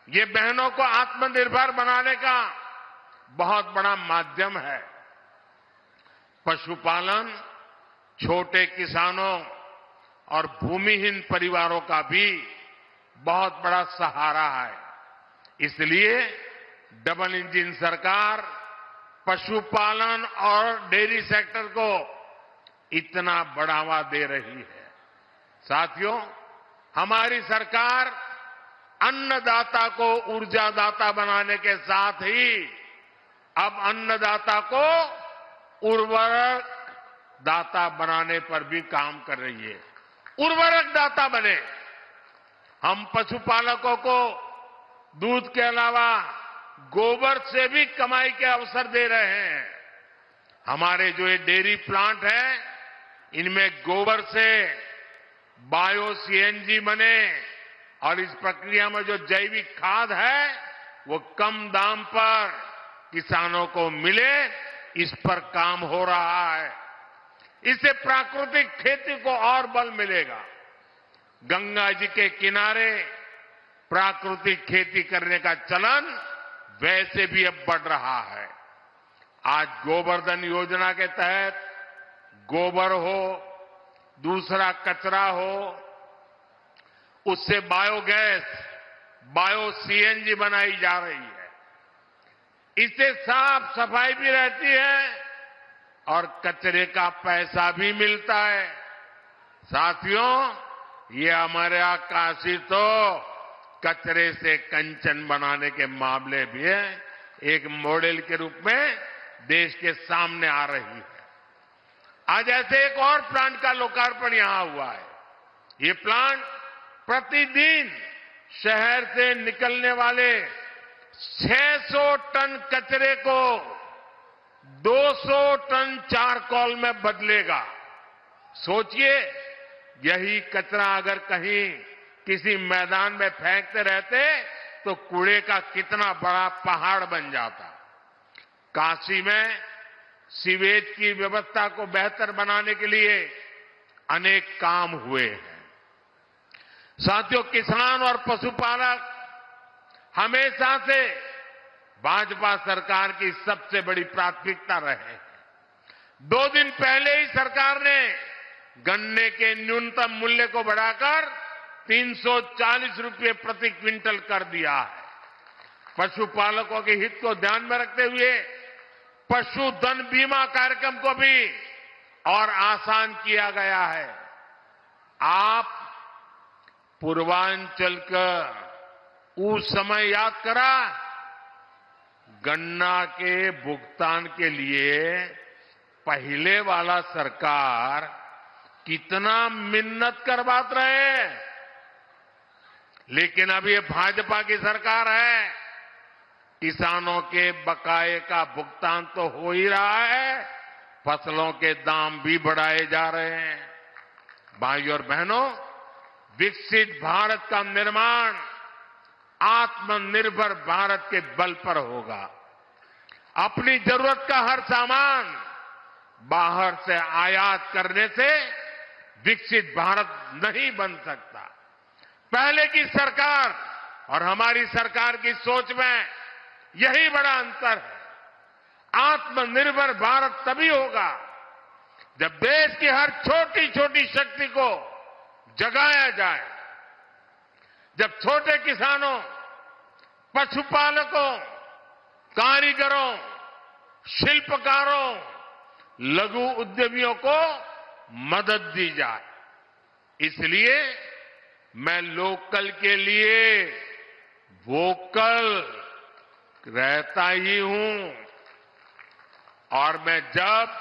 ये बहनों को आत्मनिर्भर बनाने का बहुत बड़ा माध्यम है। पशुपालन छोटे किसानों और भूमिहीन परिवारों का भी बहुत बड़ा सहारा है। इसलिए डबल इंजन सरकार पशुपालन और डेयरी सेक्टर को इतना बढ़ावा दे रही है। साथियों, हमारी सरकार अन्नदाता को ऊर्जादाता बनाने के साथ ही अब अन्नदाता को उर्वरक दाता बनाने पर भी काम कर रही है। उर्वरक दाता बने। हम पशुपालकों को दूध के अलावा गोबर से भी कमाई के अवसर दे रहे हैं। हमारे जो ये डेयरी प्लांट हैं, इनमें गोबर से बायो सीएनजी बने और इस प्रक्रिया में जो जैविक खाद है वो कम दाम पर किसानों को मिले, इस पर काम हो रहा है। इससे प्राकृतिक खेती को और बल मिलेगा। गंगा जी के किनारे प्राकृतिक खेती करने का चलन वैसे भी अब बढ़ रहा है। आज गोवर्धन योजना के तहत गोबर हो, दूसरा कचरा हो, उससे बायोगैस, बायो सीएनजी बनाई जा रही है। इससे साफ सफाई भी रहती है और कचरे का पैसा भी मिलता है। साथियों, ये हमारे यहाँ काशी तो कचरे से कंचन बनाने के मामले भी है, एक मॉडल के रूप में देश के सामने आ रही है। आज ऐसे एक और प्लांट का लोकार्पण यहां हुआ है। ये प्लांट प्रतिदिन शहर से निकलने वाले 600 टन कचरे को 200 टन चारकोल में बदलेगा। सोचिए, यही कचरा अगर कहीं किसी मैदान में फेंकते रहते तो कूड़े का कितना बड़ा पहाड़ बन जाता। काशी में सीवेज की व्यवस्था को बेहतर बनाने के लिए अनेक काम हुए हैं। साथियों, किसान और पशुपालक हमेशा से भाजपा सरकार की सबसे बड़ी प्राथमिकता रहे हैं। 2 दिन पहले ही सरकार ने गन्ने के न्यूनतम मूल्य को बढ़ाकर 340 रुपये प्रति क्विंटल कर दिया है। पशुपालकों के हित को ध्यान में रखते हुए पशुधन बीमा कार्यक्रम को भी और आसान किया गया है। आप पूर्वांचल का उस समय याद करा, गन्ना के भुगतान के लिए पहले वाला सरकार कितना मिन्नत करवाते रहे, लेकिन अब ये भाजपा की सरकार है। किसानों के बकाये का भुगतान तो हो ही रहा है, फसलों के दाम भी बढ़ाए जा रहे हैं। भाइयों और बहनों, विकसित भारत का निर्माण आत्मनिर्भर भारत के बल पर होगा। अपनी जरूरत का हर सामान बाहर से आयात करने से विकसित भारत नहीं बन सकता। पहले की सरकार और हमारी सरकार की सोच में यही बड़ा अंतर है। आत्मनिर्भर भारत तभी होगा जब देश की हर छोटी छोटी शक्ति को जगाया जाए, जब छोटे किसानों, पशुपालकों, कारीगरों, शिल्पकारों, लघु उद्यमियों को मदद दी जाए। इसलिए मैं लोकल के लिए वोकल रहता ही हूं, और मैं जब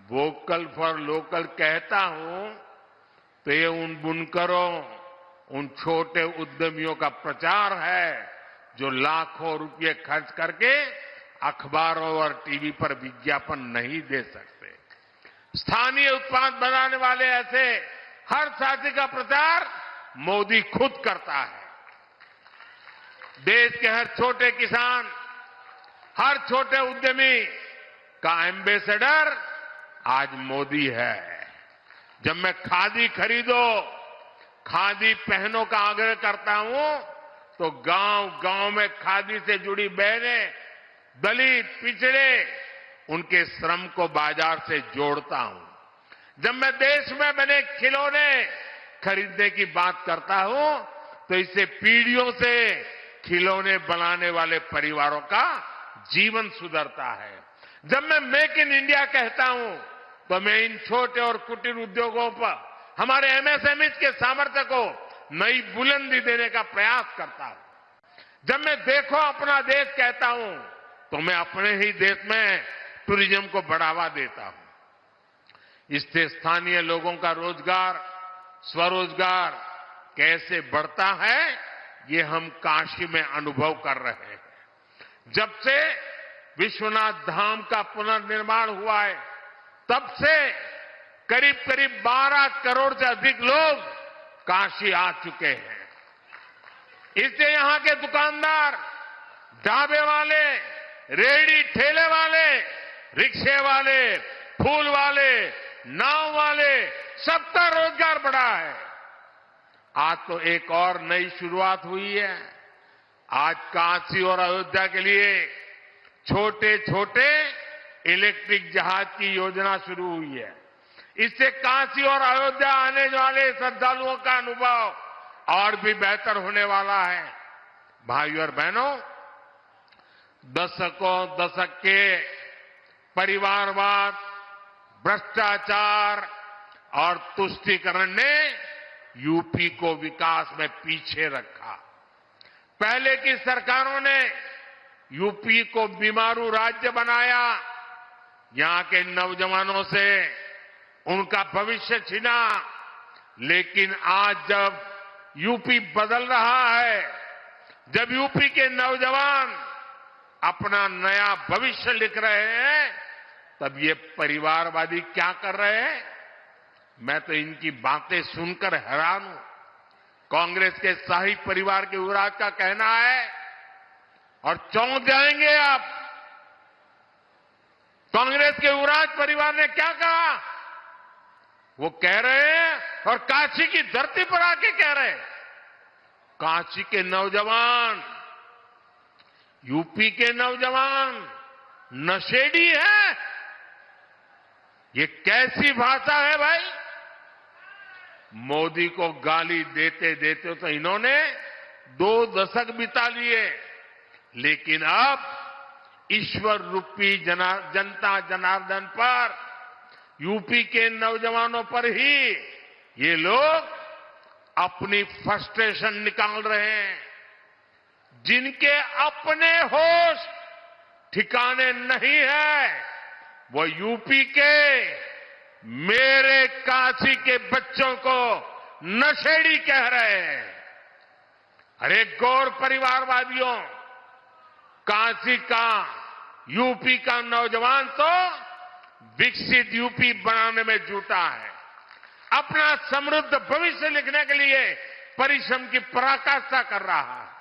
वोकल फॉर लोकल कहता हूं तो ये उन बुनकरों, उन छोटे उद्यमियों का प्रचार है जो लाखों रुपए खर्च करके अखबारों और टीवी पर विज्ञापन नहीं दे सकते। स्थानीय उत्पाद बनाने वाले ऐसे हर साथी का प्रचार मोदी खुद करता है। देश के हर छोटे किसान, हर छोटे उद्यमी का एम्बेसडर आज मोदी है। जब मैं खादी खरीदो, खादी पहनो का आग्रह करता हूं तो गांव-गांव में खादी से जुड़ी बहनें, दलित, पिछड़े, उनके श्रम को बाजार से जोड़ता हूं। जब मैं देश में बने खिलौने खरीदने की बात करता हूं, तो इससे पीढ़ियों से खिलौने बनाने वाले परिवारों का जीवन सुधरता है। जब मैं मेक इन इंडिया कहता हूं, तो मैं इन छोटे और कुटीर उद्योगों पर हमारे एमएसएमईज के सामर्थ्य को नई बुलंदी देने का प्रयास करता हूं। जब मैं देखो अपना देश कहता हूं, तो मैं अपने ही देश में टूरिज्म को बढ़ावा देता हूं। इससे स्थानीय लोगों का रोजगार, स्वरोजगार कैसे बढ़ता है, ये हम काशी में अनुभव कर रहे हैं। जब से विश्वनाथ धाम का पुनर्निर्माण हुआ है, तब से करीब करीब 12 करोड़ से अधिक लोग काशी आ चुके हैं। इससे यहां के दुकानदार, ढाबे वाले, रेहड़ी ठेले वाले, रिक्शे वाले, फूल वाले, नाव वाले, सबका रोजगार बढ़ा है। आज तो एक और नई शुरुआत हुई है। आज काशी और अयोध्या के लिए छोटे छोटे इलेक्ट्रिक जहाज की योजना शुरू हुई है। इससे काशी और अयोध्या आने वाले श्रद्धालुओं का अनुभव और भी बेहतर होने वाला है। भाइयों और बहनों, दशक के परिवारवाद, भ्रष्टाचार और तुष्टीकरण ने यूपी को विकास में पीछे रखा। पहले की सरकारों ने यूपी को बीमारू राज्य बनाया, यहां के नौजवानों से उनका भविष्य छीना। लेकिन आज जब यूपी बदल रहा है, जब यूपी के नौजवान अपना नया भविष्य लिख रहे हैं, तब ये परिवारवादी क्या कर रहे हैं? मैं तो इनकी बातें सुनकर हैरान हूं। कांग्रेस के शाही परिवार के युवराज का कहना है, और चौंक जाएंगे आप, कांग्रेस के युवराज परिवार ने क्या कहा? वो कह रहे हैं, और काशी की धरती पर आके कह रहे हैं, काशी के नौजवान, यूपी के नौजवान नशेड़ी है। ये कैसी भाषा है भाई? मोदी को गाली देते देते तो इन्होंने 2 दशक बिता लिए, लेकिन अब ईश्वर रूपी जनता जनार्दन पर, यूपी के नौजवानों पर ही ये लोग अपनी फ्रस्ट्रेशन निकाल रहे हैं। जिनके अपने होश ठिकाने नहीं है, वो यूपी के मेरे काशी के बच्चों को नशेड़ी कह रहे हैं। अरे गौर परिवारवादियों, काशी का, यूपी का नौजवान तो विकसित यूपी बनाने में जुटा है। अपना समृद्ध भविष्य लिखने के लिए परिश्रम की पराकाष्ठा कर रहा है।